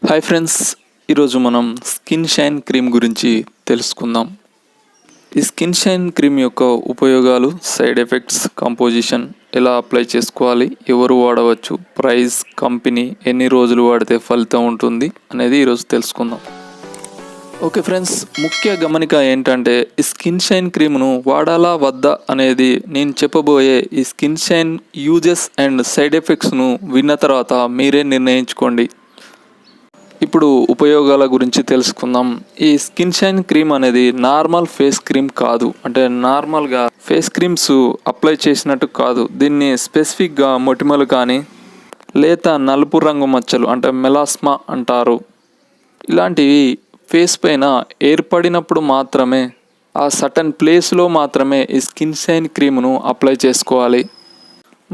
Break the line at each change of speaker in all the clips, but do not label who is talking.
Hi friends, ఈరోజు మనం skin shine cream గురించి తెలుసుకుందాం. ఈ స్కిన్ షైన్ క్రీమ్ యొక్క ఉపయోగాలు, సైడ్ ఎఫెక్ట్స్, కంపోజిషన్, ఎలా అప్లై చేసుకోవాలి, ఎవరు వాడవచ్చు, ప్రైస్, కంపెనీ, ఎన్ని రోజులు వాడితే ఫలితం ఉంటుంది అనేది ఈరోజు తెలుసుకుందాం. ఓకే ఫ్రెండ్స్, ముఖ్య గమనిక ఏంటంటే ఈ స్కిన్ షైన్ క్రీమ్ను వాడాలా వద్దా అనేది నేను చెప్పబోయే ఈ skin shine uses and side ఎఫెక్ట్స్ను విన్న తర్వాత మీరే నిర్ణయించుకోండి. ఇప్పుడు ఉపయోగాల గురించి తెలుసుకుందాం. ఈ స్కిన్ షైన్ క్రీమ్ అనేది నార్మల్ ఫేస్ క్రీమ్ కాదు. అంటే నార్మల్గా ఫేస్ క్రీమ్స్ అప్లై చేసినట్టు కాదు. దీన్ని స్పెసిఫిక్గా మొటిమలు కానీ లేత నలుపు రంగు మచ్చలు అంటే మెలాస్మా అంటారు. ఇలాంటివి ఫేస్ పైన ఏర్పడినప్పుడు మాత్రమే, ఆ సర్టన్ ప్లేస్లో మాత్రమే ఈ స్కిన్ షైన్ క్రీమ్ను అప్లై చేసుకోవాలి.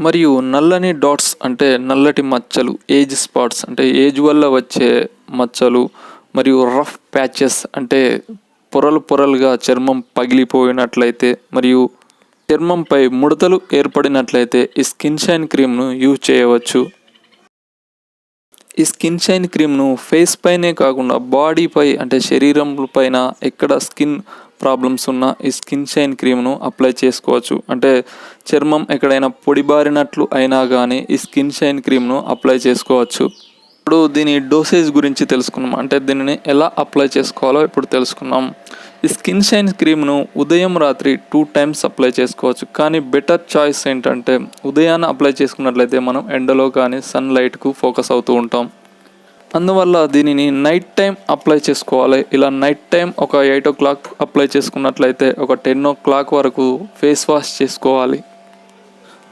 మరియు నల్లని డాట్స్ అంటే నల్లటి మచ్చలు, ఏజ్ స్పాట్స్ అంటే ఏజ్ వల్ల వచ్చే మచ్చలు, మరియు రఫ్ ప్యాచెస్ అంటే పొరలుగా చర్మం పగిలిపోయినట్లయితే మరియు చర్మంపై ముడతలు ఏర్పడినట్లయితే ఈ స్కిన్ షైన్ క్రీమ్ను యూజ్ చేయవచ్చు. ఈ స్కిన్ షైన్ క్రీమ్ను ఫేస్ పైనే కాకుండా బాడీపై అంటే శరీరం పైన ఎక్కడ స్కిన్ ప్రాబ్లమ్స్ ఉన్న ఈ స్కిన్ షైన్ క్రీమ్ను అప్లై చేసుకోవచ్చు. అంటే చర్మం ఎక్కడైనా పొడిబారినట్లు అయినా కానీ ఈ స్కిన్ షైన్ క్రీమ్ను అప్లై చేసుకోవచ్చు. ఇప్పుడు దీని డోసేజ్ గురించి తెలుసుకున్నాం. అంటే దీనిని ఎలా అప్లై చేసుకోవాలో ఇప్పుడు తెలుసుకున్నాం. ఈ స్కిన్ షైన్ క్రీమ్ను ఉదయం రాత్రి 2 times అప్లై చేసుకోవచ్చు. కానీ బెటర్ చాయిస్ ఏంటంటే ఉదయాన్నే అప్లై చేసుకున్నట్లయితే మనం ఎండలో కానీ సన్లైట్కు ఫోకస్ అవుతూ ఉంటాం. అందువల్ల దీనిని నైట్ టైం అప్లై చేసుకోవాలి. ఇలా నైట్ టైం ఒక 8 o'clock అప్లై చేసుకున్నట్లయితే ఒక 10 o'clock వరకు ఫేస్ వాష్ చేసుకోవాలి.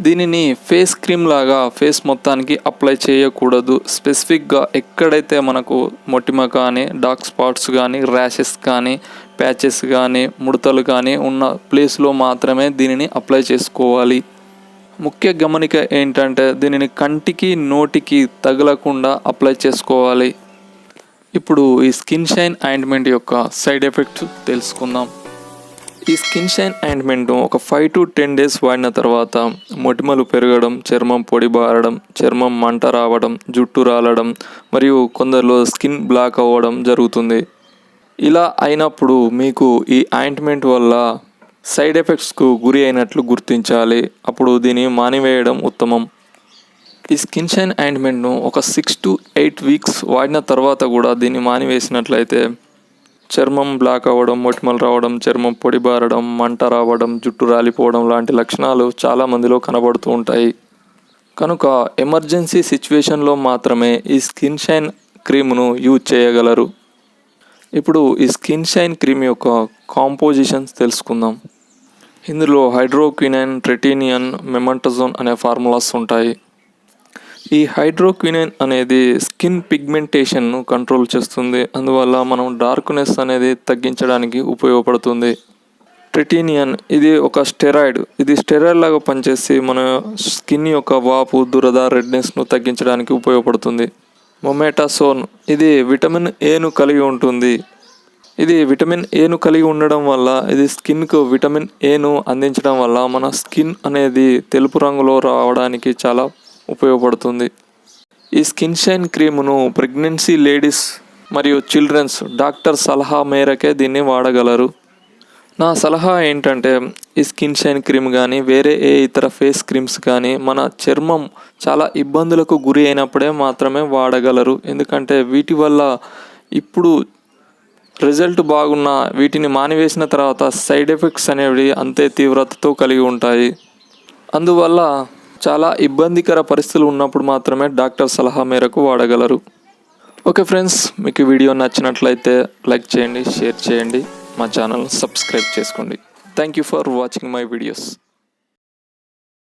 దీనిని ఫేస్ క్రీమ్ లాగా ఫేస్ మొత్తానికి అప్లై చేయకూడదు. స్పెసిఫిక్గా ఎక్కడైతే మనకు మొటిమ కానీ, డార్క్ స్పాట్స్ కానీ, ర్యాషెస్ కానీ, ప్యాచెస్ కానీ, ముడతలు కానీ ఉన్న ప్లేస్లో మాత్రమే దీనిని అప్లై చేసుకోవాలి. ముఖ్య గమనిక ఏంటంటే దీనిని కంటికి, నోటికి తగలకుండా అప్లై చేసుకోవాలి. ఇప్పుడు ఈ స్కిన్ షైన్ ఆయింట్మెంట్ యొక్క సైడ్ ఎఫెక్ట్స్ తెలుసుకుందాం. ఈ స్కిన్ షైన్ ఆయింట్మెంట్ను ఒక 5 to 10 days వాడిన తర్వాత మొటిమలు పెరగడం, చర్మం పొడిబారడం, చర్మం మంట రావడం, జుట్టు రాలడం మరియు కొందరిలో స్కిన్ బ్లాక్ అవ్వడం జరుగుతుంది. ఇలా అయినప్పుడు మీకు ఈ ఆయింట్మెంట్ వల్ల సైడ్ ఎఫెక్ట్స్కు గురి అయినట్లు గుర్తించాలి. అప్పుడు దీన్ని మానివేయడం ఉత్తమం. ఈ స్కిన్ షైన్ ఆయింట్మెంట్ను ఒక 6 to 8 weeks వాడిన తర్వాత కూడా దీన్ని మానివేసినట్లయితే చర్మం బ్లాక్ అవ్వడం, మొటిమలు రావడం, చర్మం పొడిబారడం, మంట రావడం, జుట్టు రాలిపోవడం లాంటి లక్షణాలు చాలామందిలో కనబడుతూ ఉంటాయి. కనుక ఎమర్జెన్సీ సిచ్యువేషన్లో మాత్రమే ఈ స్కిన్ షైన్ క్రీమ్ను యూజ్ చేయగలరు. ఇప్పుడు ఈ స్కిన్ షైన్ క్రీమ్ యొక్క కాంపోజిషన్స్ తెలుసుకుందాం. ఇందులో హైడ్రోక్వినైన్, ట్రెటీనియన్, మెమంటజోన్ అనే ఫార్ములాస్ ఉంటాయి. ఈ హైడ్రోక్వినైన్ అనేది స్కిన్ పిగ్మెంటేషన్ను కంట్రోల్ చేస్తుంది. అందువల్ల మనం డార్క్నెస్ అనేది తగ్గించడానికి ఉపయోగపడుతుంది. ట్రెటీనియన్ ఇది ఒక స్టెరాయిడ్. ఇది స్టెరాయిడ్ లాగా పనిచేసి మన స్కిన్ యొక్క వాపు, దురద, రెడ్నెస్ను తగ్గించడానికి ఉపయోగపడుతుంది. మొమెటాసోన్ ఇది విటమిన్ ఏను కలిగి ఉంటుంది. ఇది విటమిన్ ఏను కలిగి ఉండడం వల్ల ఇది స్కిన్కు విటమిన్ ఏను అందించడం వల్ల మన స్కిన్ అనేది తెలుపు రంగులో రావడానికి చాలా ఉపయోగపడుతుంది. ఈ స్కిన్ షైన్ క్రీమును ప్రెగ్నెన్సీ లేడీస్ మరియు చిల్డ్రన్స్ డాక్టర్ సలహా మేరకే దీన్ని వాడగలరు. నా సలహా ఏంటంటే ఈ స్కిన్ షైన్ క్రీమ్ కానీ వేరే ఏ ఇతర ఫేస్ క్రీమ్స్ కానీ మన చర్మం చాలా ఇబ్బందులకు గురి అయినప్పుడే మాత్రమే వాడగలరు. ఎందుకంటే వీటి వల్ల ఇప్పుడు రిజల్ట్ బాగున్న వీటిని మానివేసిన తర్వాత సైడ్ ఎఫెక్ట్స్ అనేవి అంతే తీవ్రతతో కలిగి ఉంటాయి. అందువల్ల చాలా ఇబ్బందికర పరిస్థితులు ఉన్నప్పుడు మాత్రమే డాక్టర్ సలహా మేరకు వాడగలరు. ఓకే ఫ్రెండ్స్, మీకు వీడియో నచ్చినట్లయితే లైక్ చేయండి, షేర్ చేయండి, మా ఛానల్ సబ్స్క్రైబ్ చేసుకోండి. Thank you for watching my videos.